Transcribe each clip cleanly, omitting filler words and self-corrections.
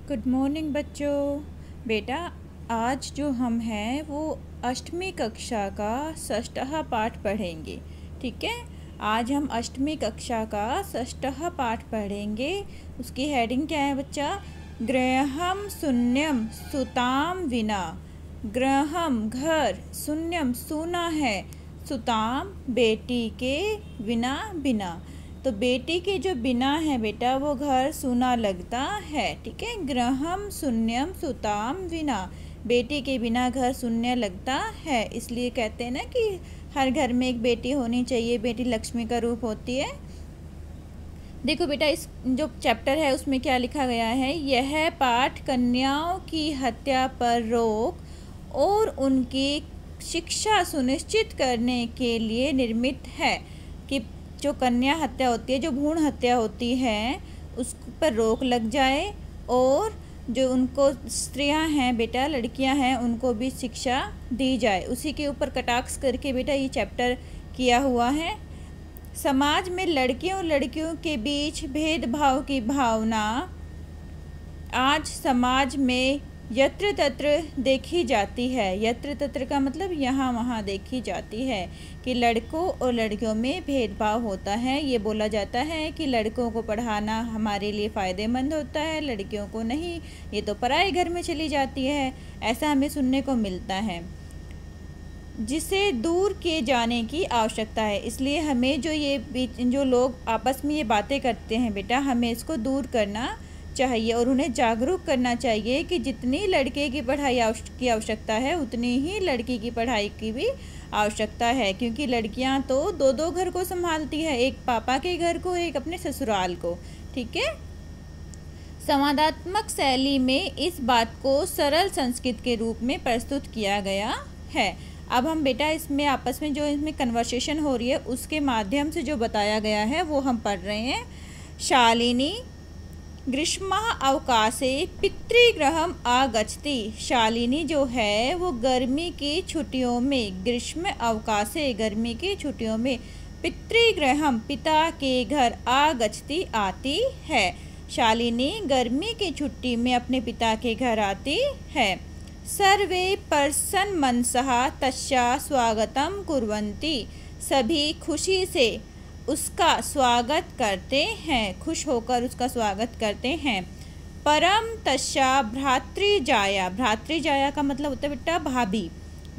Good morning बच्चों। बेटा, आज जो हम हैं वो अष्टमी कक्षा का षष्ठः पाठ पढ़ेंगे। ठीक है, आज हम अष्टमी कक्षा का षष्ठः पाठ पढ़ेंगे। उसकी हेडिंग क्या है बच्चा? गृहम शून्यम सुताम विना। गृहम घर, शून्यम सूना है, सुताम बेटी के बिना बिना। तो बेटी के जो बिना है बेटा वो घर सूना लगता है। ठीक है, गृहम शून्यम सुताम विना, बेटी के बिना घर शून्य लगता है। इसलिए कहते हैं ना कि हर घर में एक बेटी होनी चाहिए, बेटी लक्ष्मी का रूप होती है। देखो बेटा, इस जो चैप्टर है उसमें क्या लिखा गया है, यह पाठ कन्याओं की हत्या पर रोक और उनकी शिक्षा सुनिश्चित करने के लिए निर्मित है कि जो कन्या हत्या होती है, जो भ्रूण हत्या होती है, उस पर रोक लग जाए और जो उनको स्त्रियां हैं बेटा, लड़कियां हैं, उनको भी शिक्षा दी जाए। उसी के ऊपर कटाक्ष करके बेटा ये चैप्टर किया हुआ है। समाज में लड़कियों और लड़कियों के बीच भेदभाव की भावना आज समाज में यत्र तत्र देखी जाती है। यत्र तत्र का मतलब यहाँ वहाँ देखी जाती है कि लड़कों और लड़कियों में भेदभाव होता है। ये बोला जाता है कि लड़कों को पढ़ाना हमारे लिए फ़ायदेमंद होता है, लड़कियों को नहीं, ये तो पराए घर में चली जाती है। ऐसा हमें सुनने को मिलता है, जिसे दूर किए जाने की आवश्यकता है। इसलिए हमें जो लोग आपस में ये बातें करते हैं बेटा, हमें इसको दूर करना चाहिए और उन्हें जागरूक करना चाहिए कि जितनी लड़के की पढ़ाई की आवश्यकता है उतनी ही लड़की की पढ़ाई की भी आवश्यकता है। क्योंकि लड़कियां तो दो दो घर को संभालती है, एक पापा के घर को, एक अपने ससुराल को। ठीक है, संवादात्मक शैली में इस बात को सरल संस्कृत के रूप में प्रस्तुत किया गया है। अब हम बेटा इसमें आपस में जो इसमें कन्वर्सेशन हो रही है उसके माध्यम से जो बताया गया है वो हम पढ़ रहे हैं। शालिनी ग्रीष्म अवकाशे पितृगृहम आगच्छति। शालिनी जो है वो गर्मी की छुट्टियों में, ग्रीष्म अवकाशे गर्मी की छुट्टियों में, पितृगृहम पिता के घर आगच्छति आती है। शालिनी गर्मी की छुट्टी में अपने पिता के घर आती है। सर्वे प्रसन्नमनसः तस्या स्वागतम कुर्वन्ति। सभी खुशी से उसका स्वागत करते हैं, खुश होकर उसका स्वागत करते हैं। परम तस्या भ्रातृजाया, भ्रातृजाया का मतलब होता है बेटा भाभी,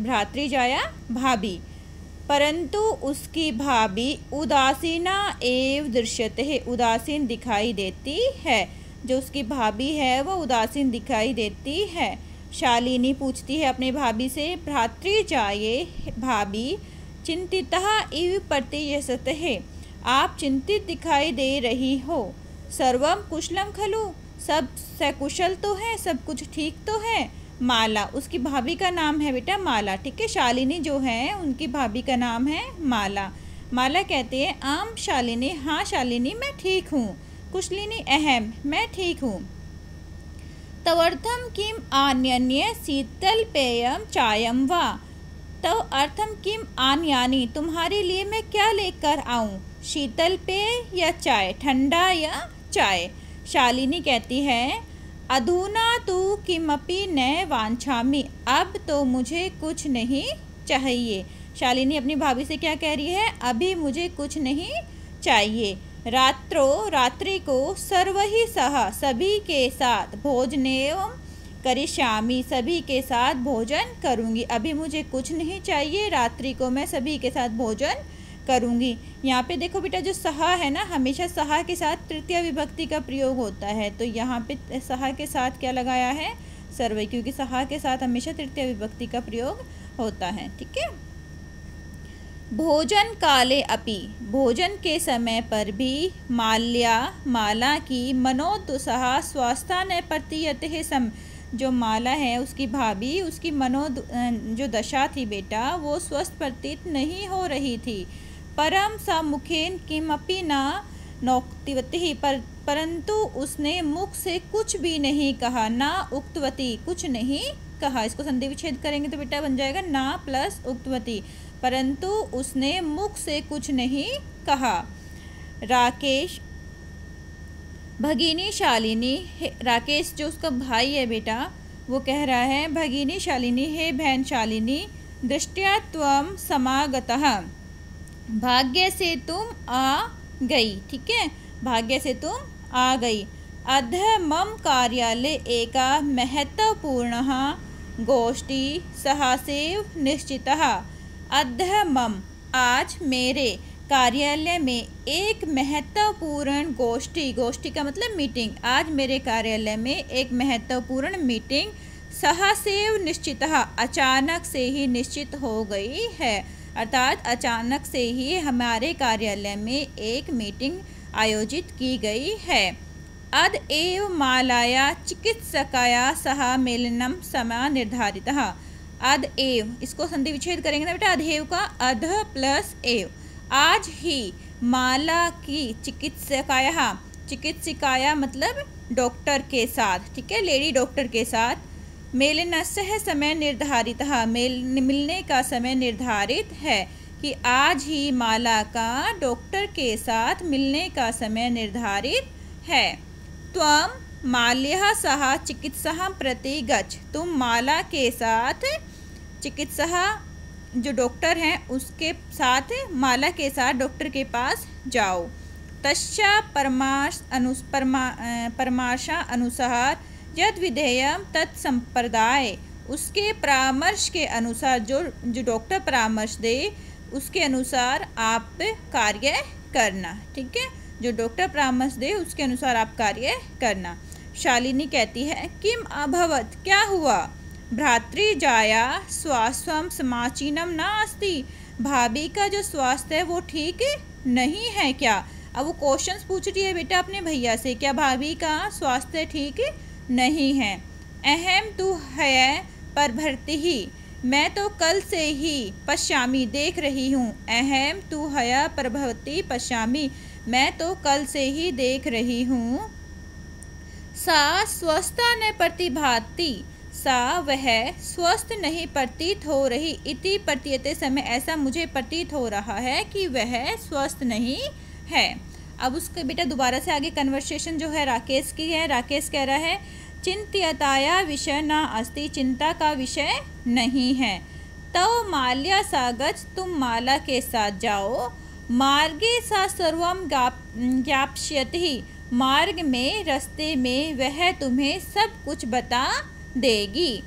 भ्रातृजाया भाभी। परंतु उसकी भाभी उदासीना एव दृश्यते है, उदासीन दिखाई देती है। जो उसकी भाभी है वो उदासीन दिखाई देती है। शालिनी पूछती है अपने भाभी से, भ्रातृजाये भाभी चिंतितः इव प्रतीयते है, आप चिंतित दिखाई दे रही हो। सर्वम कुशलम खलु, सब सकुशल तो है, सब कुछ ठीक तो है। माला, उसकी भाभी का नाम है बेटा माला। ठीक है, शालिनी जो है उनकी भाभी का नाम है माला। माला कहती है, आम शालिनी, हाँ शालिनी मैं ठीक हूँ। कुशलिनी अहम, मैं ठीक हूँ। तवर्थम किम आन्यन्य शीतल पेयम चायम वा। तो अर्थम किम आन्यानी, तुम्हारे लिए मैं क्या लेकर आऊँ, शीतल पेय या चाय, ठंडा या चाय। शालिनी कहती है, अधुना तु किमपि न वांछामि, अब तो मुझे कुछ नहीं चाहिए। शालिनी अपनी भाभी से क्या कह रही है, अभी मुझे कुछ नहीं चाहिए। रात्रो, रात्रि को, सर्वहि सह, सभी के साथ, भोजनेवम करिष्यामि, सभी के साथ भोजन करूंगी। अभी मुझे कुछ नहीं चाहिए, रात्रि को मैं सभी के साथ भोजन करूंगी। यहाँ पे देखो बेटा, जो सहा है ना, हमेशा सहा के साथ तृतीय विभक्ति का प्रयोग होता है। तो यहाँ पे सहा के साथ क्या लगाया है, सर्व, क्योंकि सहा के साथ हमेशा तृतीय विभक्ति का प्रयोग होता है। ठीक है, भोजन काले अपि, भोजन के समय पर भी, माल्या माला की मनोदुसहा स्वस्था न प्रतीयते है सम, जो माला है उसकी भाभी, उसकी जो दशा थी बेटा वो स्वस्थ प्रतीत नहीं हो रही थी। परम सा मुखेन किमपि न नोक्तिवती, परंतु उसने मुख से कुछ भी नहीं कहा। ना उक्तवती, कुछ नहीं कहा। इसको संधि विच्छेद करेंगे तो बेटा बन जाएगा ना प्लस उक्तवती, परंतु उसने मुख से कुछ नहीं कहा। राकेश भगिनी शालिनी, राकेश जो उसका भाई है बेटा, वो कह रहा है भगिनी शालिनी, हे बहन शालिनी, दृष्टया त्वं समागतः, भाग्य से तुम आ गई। ठीक है, भाग्य से तुम आ गई। अद्य मम कार्यालय एका महत्वपूर्णः गोष्ठी सहसैव निश्चितः। अद्य मम, आज मेरे कार्यालय में एक महत्वपूर्ण गोष्ठी, गोष्ठी का मतलब मीटिंग, आज मेरे कार्यालय में एक महत्वपूर्ण मीटिंग सहसैव निश्चितः, अचानक से ही निश्चित हो गई है। अर्थात अचानक से ही हमारे कार्यालय में एक मीटिंग आयोजित की गई है। अद्य एव मालाया चिकित्सकाया सह मेलनम समय निर्धारितः। अद्य एव, इसको संधि विच्छेद करेंगे ना बेटा, अधेव का अध प्लस एव, आज ही माला की चिकित्सकाया, चिकित्सिकाया मतलब डॉक्टर के साथ, ठीक है, लेडी डॉक्टर के साथ, मेलनस्य समय निर्धारित, मिलने का समय निर्धारित है, कि आज ही माला का डॉक्टर के साथ मिलने का समय निर्धारित है। त्वं माल्यः सह चिकित्सा प्रति गच्छ, तुम माला के साथ चिकित्सा जो डॉक्टर हैं उसके साथ, माला के साथ डॉक्टर के पास जाओ। तस्या परामर्शा अनुसार यद विधेयम तत्संप्रदाय, उसके परामर्श के अनुसार, जो डॉक्टर परामर्श दे उसके अनुसार आप कार्य करना। ठीक है, जो डॉक्टर परामर्श दे उसके अनुसार आप कार्य करना। शालिनी कहती है किम अभवत, क्या हुआ? भ्रातृजाया स्वास्थ्यम समीचीनम न अस्ति, भाभी का जो स्वास्थ्य है वो ठीक नहीं है क्या? अब वो क्वेश्चंस पूछ रही है बेटा अपने भैया से, क्या भाभी का स्वास्थ्य ठीक नहीं है? अहम तु है प्रभृति ही, मैं तो कल से ही पश्यामी देख रही हूँ। अहम तु है प्रभृति पश्यामी, मैं तो कल से ही देख रही हूँ। सा स्वस्था न प्रतिभाति, सा वह स्वस्थ नहीं प्रतीत हो रही। इति प्रतीयते समय, ऐसा मुझे प्रतीत हो रहा है कि वह स्वस्थ नहीं है। अब उसके बेटा दोबारा से आगे कन्वर्सेशन जो है राकेश की है। राकेश कह रहा है चिंत्यताया विषय न अस्ति, चिंता का विषय नहीं है। तो माल्या सागच, तुम माला के साथ जाओ। मार्गे सा सर्वम ज्ञापयति, मार्ग में, रास्ते में वह तुम्हें सब कुछ बता देगी।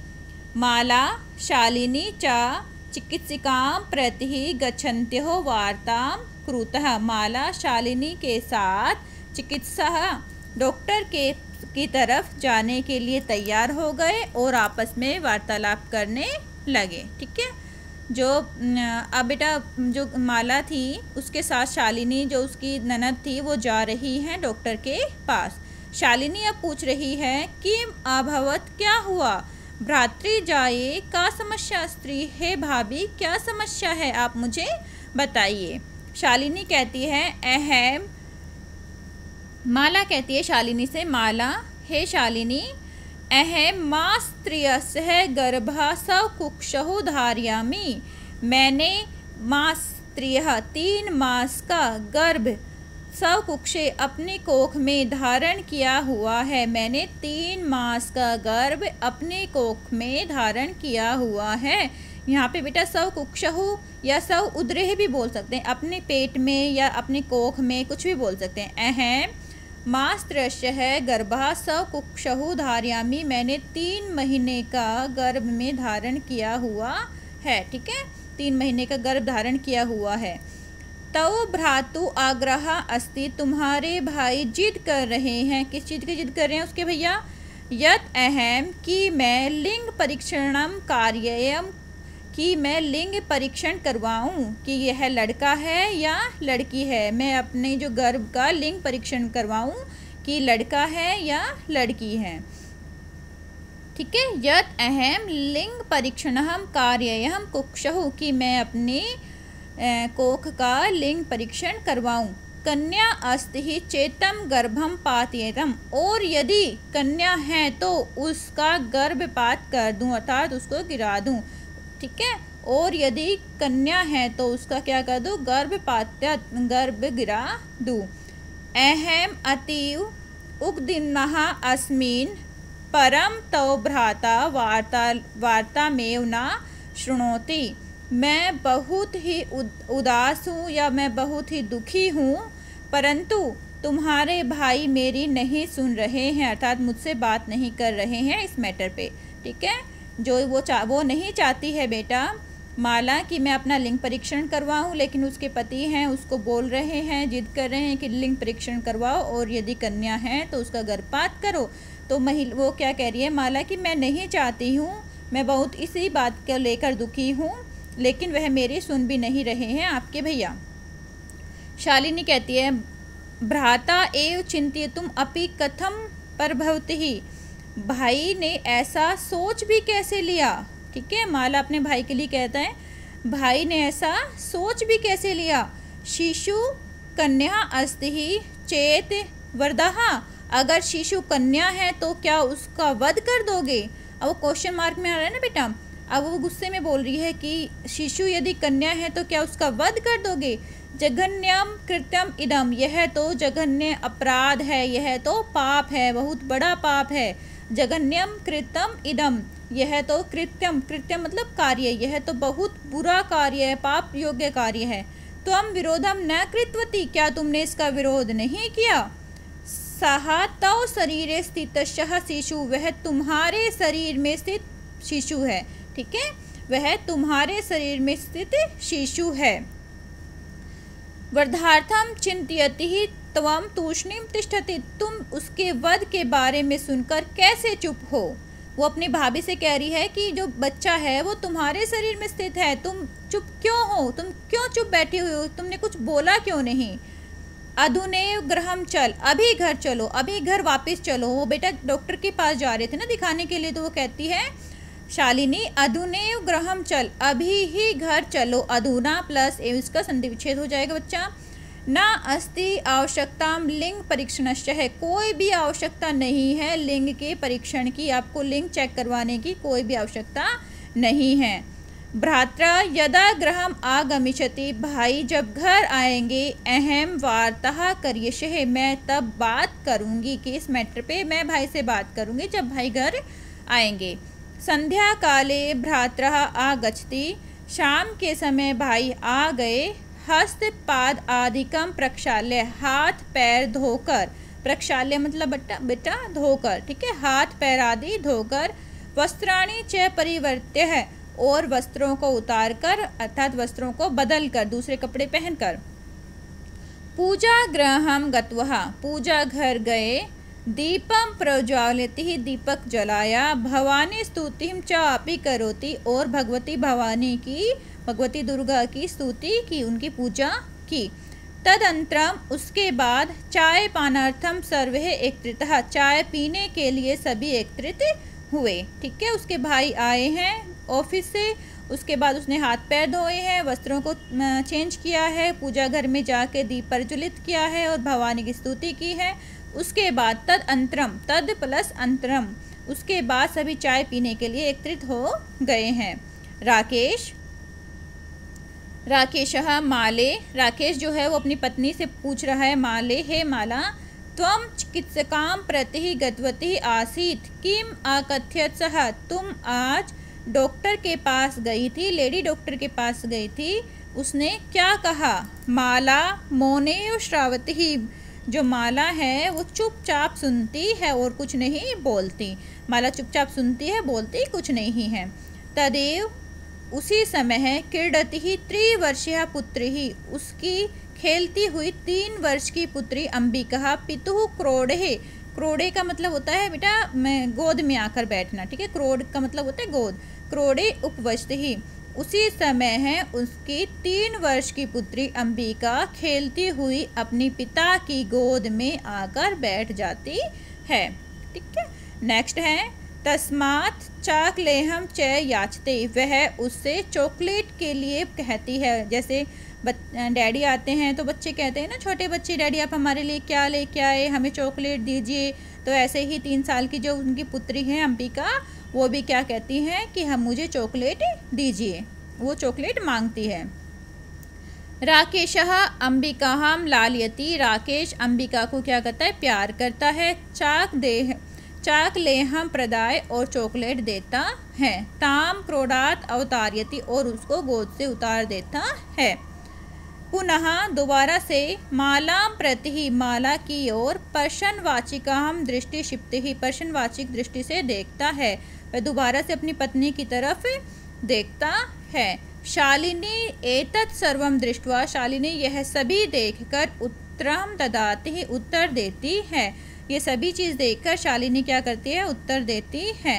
माला शालिनी च चिकित्सिकां प्रति गच्छन्त्योः वार्तां कुरुतः, माला शालिनी के साथ चिकित्सा डॉक्टर की तरफ जाने के लिए तैयार हो गए और आपस में वार्तालाप करने लगे। ठीक है, जो अब बेटा जो माला थी उसके साथ शालिनी जो उसकी ननद थी वो जा रही हैं डॉक्टर के पास। शालिनी अब पूछ रही है कि अभवत, क्या हुआ? भ्रातृजाये का समस्या स्त्री, हे भाभी क्या समस्या है, आप मुझे बताइए। शालिनी कहती है अहम, माला कहती है शालिनी से, माला हे शालिनी, अहम मास्त्रियस्य गर्भः सकुक्षौ धारयामि, मैंने मास्त्रियः 3 मास का गर्भ सकुक्षे अपने कोख में धारण किया हुआ है। मैंने 3 मास का गर्भ अपने कोख में धारण किया हुआ है। यहाँ पे बेटा सकुक्षहु या सौ उदरे भी बोल सकते हैं, अपने पेट में या अपने कोख में कुछ भी बोल सकते हैं। अहम मास्त्रस्य है गर्भा सकुक्षहु धारयामि, मैंने 3 महीने का गर्भ में धारण किया हुआ है। ठीक है, 3 महीने का गर्भ धारण किया हुआ है। तो भ्रातु आग्रह अस्ति, तुम्हारे भाई जिद कर रहे हैं। किस चीज़ की जिद कर रहे हैं उसके भैया? यत अहम, कि मैं लिंग परीक्षणम कार्ययम, कि मैं लिंग परीक्षण करवाऊं कि यह लड़का है या लड़की है। मैं अपने जो गर्भ का लिंग परीक्षण करवाऊं कि लड़का है या लड़की है। ठीक है, यत अहम लिंग परीक्षणम कार्ययम कुक्षहु, कि मैं अपने कोख का लिंग परीक्षण करवाऊं। कन्या अस्ति ही चेतम गर्भम पातयेतम, और यदि कन्या है तो उसका गर्भपात कर दूं, अर्थात उसको गिरा दूं। ठीक है, और यदि कन्या है तो उसका क्या कर दूं? गर्भ गिरा दूं। अहम अतीव उग्दिन्नः अस्मिन् परम तव भ्राता वार्तामेव न शृणोति। मैं बहुत ही उदास हूँ या मैं बहुत ही दुखी हूँ, परंतु तुम्हारे भाई मेरी नहीं सुन रहे हैं, अर्थात मुझसे बात नहीं कर रहे हैं इस मैटर पे। ठीक है, जो वो नहीं चाहती है बेटा माला कि मैं अपना लिंग परीक्षण करवाऊं, लेकिन उसके पति हैं उसको बोल रहे हैं, जिद कर रहे हैं कि लिंग परीक्षण करवाओ और यदि कन्या है तो उसका गर्भपात करो। तो वो क्या कह रही है माला कि मैं नहीं चाहती हूँ, मैं बहुत इसी बात को लेकर दुखी हूँ, लेकिन वह मेरी सुन भी नहीं रहे हैं आपके भैया। शालिनी कहती है भ्राता एव चिंतयितुम अपि कथम प्रभवति, भाई ने ऐसा सोच भी कैसे लिया। ठीक है, माला अपने भाई के लिए कहता है भाई ने ऐसा सोच भी कैसे लिया। शिशु कन्या अस्ति ही चेत वरदहा, अगर शिशु कन्या है तो क्या उसका वध कर दोगे। अब वो क्वेश्चन मार्क में आ रहा है ना बेटा, अब वो गुस्से में बोल रही है कि शिशु यदि कन्या है तो क्या उसका वध कर दोगे। जघन्यम कृत्यम इदम, यह तो जघन्य अपराध है, यह तो पाप है, बहुत बड़ा पाप है। जघन्यम कृत्यम इदम, यह तो कृत्यम मतलब कार्य, यह तो बहुत बुरा कार्य है, पाप योग्य कार्य है। त्वम विरोधम न कृतवती, क्या तुमने इसका विरोध नहीं किया। सहा तव शरीरे स्थितः शिशु, वह तुम्हारे शरीर में स्थित शिशु है। ठीक है, वह तुम्हारे शरीर में स्थित शिशु है। वर्धार्थम चिंतयति ही त्वम तूष्णीम तिष्ठति, तुम उसके वध के बारे में सुनकर कैसे चुप हो। वो अपनी भाभी से कह रही है कि जो बच्चा है वो तुम्हारे शरीर में स्थित है, तुम चुप क्यों हो, तुम क्यों चुप बैठी हुई हो, तुमने कुछ बोला क्यों नहीं। अधुनेव गृहम चल, अभी घर चलो, अभी घर वापस चलो। वो बेटा डॉक्टर के पास जा रहे थे ना दिखाने के लिए, तो वो कहती है शालिनी अधुनेव गृहम चल, अभी ही घर चलो। अधुना प्लस एव इसका संधि विच्छेद हो जाएगा बच्चा। ना अस्ति आवश्यकता लिंग परीक्षणश्च है, कोई भी आवश्यकता नहीं है लिंग के परीक्षण की, आपको लिंग चेक करवाने की कोई भी आवश्यकता नहीं है। भ्रात्रा यदा गृहम आगमिष्यति, भाई जब घर आएंगे, अहम वार्ता करिष्ये, मैं तब बात करूंगी कि इस मैटर पे मैं भाई से बात करूंगी जब भाई घर आएंगे। संध्या काले भ्रात्रा आगच्छति, शाम के समय भाई आ गए। हस्त पाद आदिकम प्रक्षाल्य, हाथ पैर धोकर, प्रक्षाल्य मतलब बेटा धोकर। ठीक है, हाथ पैर आदि धोकर। वस्त्राणि च परिवर्त्य है, और वस्त्रों को उतार कर अर्थात वस्त्रों को बदल कर दूसरे कपड़े पहनकर। पूजा गृहम गत्वा, पूजा घर गए। दीपम प्रज्वालिति, दीपक जलाया। भवानी स्तुतिम च अपि करोति, और भगवती भवानी की, भगवती दुर्गा की स्तुति की, उनकी पूजा की। तदंतरम, उसके बाद चाय पानार्थम सर्वे एकत्रितः, चाय पीने के लिए सभी एकत्रित हुए। ठीक है, उसके भाई आए हैं ऑफिस से, उसके बाद उसने हाथ पैर धोए हैं, वस्त्रों को चेंज किया है, पूजा घर में जाके दीप प्रज्वलित किया है और भवानी की स्तुति की है। उसके बाद तद अंतरम, तद प्लस अंतरम, उसके बाद सभी चाय पीने के लिए एकत्रित हो गए हैं। राकेशः माले, राकेश जो है वो अपनी पत्नी से पूछ रहा है माले, हे माला, त्वं चिकित्सकां प्रति गतवती आसीत्, किम आकथयत् सः, तुम आज डॉक्टर के पास गई थी, लेडी डॉक्टर के पास गई थी, उसने क्या कहा। माला मौनेव श्रावती, जो माला है वो चुपचाप सुनती है और कुछ नहीं बोलती। माला चुपचाप सुनती है, बोलती कुछ नहीं है। तदेव, उसी समय है, क्रीडति ही त्रिवर्षीय पुत्री ही, उसकी खेलती हुई 3 वर्ष की पुत्री अंबिका, पितुः क्रोड़े, क्रोड़े का मतलब होता है बेटा मैं गोद में आकर बैठना। ठीक है, क्रोड़ का मतलब होता है गोद। क्रोड़े उपवसति ही, उसी समय है उसकी 3 वर्ष की पुत्री अंबिका खेलती हुई अपनी पिता की गोद में आकर बैठ जाती है। ठीक है, नेक्स्ट है तस्मात् चाकलेहम च याचते, वह उससे चॉकलेट के लिए कहती है। जैसे डैडी आते हैं तो बच्चे कहते हैं ना, छोटे बच्चे, डैडी आप हमारे लिए क्या लेके आए, हमें चॉकलेट दीजिए। तो ऐसे ही 3 साल की जो उनकी पुत्री है अंबिका, वो भी क्या कहती हैं कि हम मुझे चॉकलेट दीजिए, वो चॉकलेट मांगती है। राकेशः अंबिकां लालयति, राकेश अंबिका को क्या करता है, प्यार करता है। चाकलेहं प्रदाय, और चॉकलेट देता है। ताम क्रोडात अवतारयति, और उसको गोद से उतार देता है। पुनः दोबारा से मालां प्रति, माला की ओर, पर्शनवाचिकां दृष्टि क्षिप्तिः, पर्शनवाचिक दृष्टि से देखता है। वह दोबारा से अपनी पत्नी की तरफ देखता है। शालिनी एतत् सर्वं दृष्ट्वा, शालिनी यह सभी देखकर उत्तरं ददाति, उत्तर देती है। ये सभी चीज़ देखकर शालिनी क्या करती है, उत्तर देती है।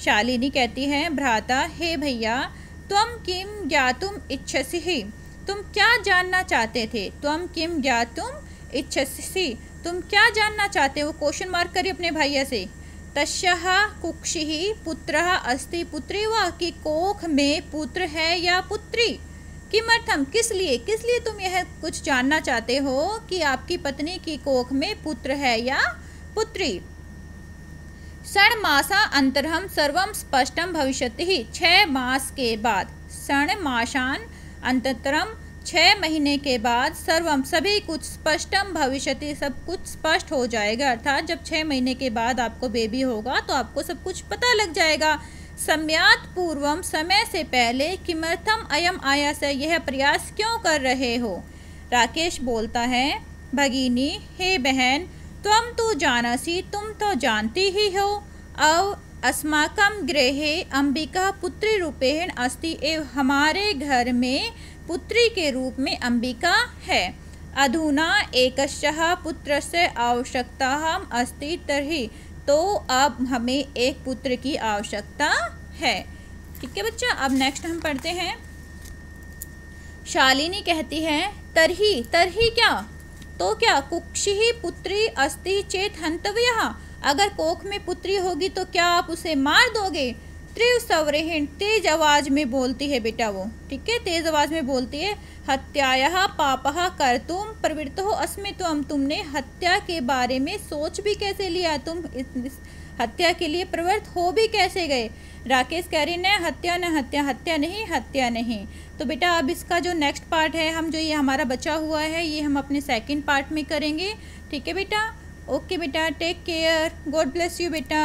शालिनी कहती है, भ्राता, हे भैया, त्वं किं ज्ञातुम इच्छसि, तुम क्या जानना चाहते थे। त्वं किं ज्ञातुम इच्छसि, तुम क्या जानना चाहते हो, क्वेश्चन मार्क करिए अपने भैया से। तस्याः कुक्षिः पुत्रः अस्ति, पुत्री वा, कि कोख में पुत्र है या पुत्री। किमर्थम, किस लिए तुम यह कुछ जानना चाहते हो कि आपकी पत्नी की कोख में पुत्र है या पुत्री। षण्मासा अन्तरं सर्वं स्पष्टं भविष्यति, 6 मास के बाद। षण्मासान् अनंतरम, 6 महीने के बाद, सर्वम सभी कुछ, स्पष्टम भविष्यति सब कुछ स्पष्ट हो जाएगा। अर्थात जब 6 महीने के बाद आपको बेबी होगा तो आपको सब कुछ पता लग जाएगा। सम्यात् पूर्वम, समय से पहले, किमर्थम अयम आयास, यह प्रयास क्यों कर रहे हो। राकेश बोलता है, भगिनी, हे बहन, त्वं तु जानासि, तुम तो जानती ही हो, अव अस्माकं गृहे अंबिका पुत्री रूपेण अस्ति, एवं हमारे घर में पुत्री के रूप में अंबिका है। अधुना एकस्यः पुत्रस्य आवश्यकता अस्ति तर्हि, तो अब हमें एक पुत्र की आवश्यकता है। ठीक है बच्चा, अब नेक्स्ट हम पढ़ते हैं। शालिनी कहती है, तरही क्या, तो क्या, कुक्षिः पुत्री अस्ति चेत हन्तव्यः, अगर कोख में पुत्री होगी तो क्या आप उसे मार दोगे। त्रिवसवरेण, तेज आवाज में बोलती है बेटा वो, ठीक है, तेज आवाज में बोलती है। हत्यायाः पापः कर्तुम प्रवृत्तो अस्मि त्वं, तुमने हत्या के बारे में सोच भी कैसे लिया, तुम इस हत्या के लिए प्रवृत्त हो भी कैसे गए। राकेश कह रही न हत्या, हत्या नहीं। तो बेटा अब इसका जो नेक्स्ट पार्ट है, हम जो ये हमारा बचा हुआ है, ये हम अपने सेकंड पार्ट में करेंगे। ठीक है बेटा, ओके बेटा, take care, God bless you बेटा।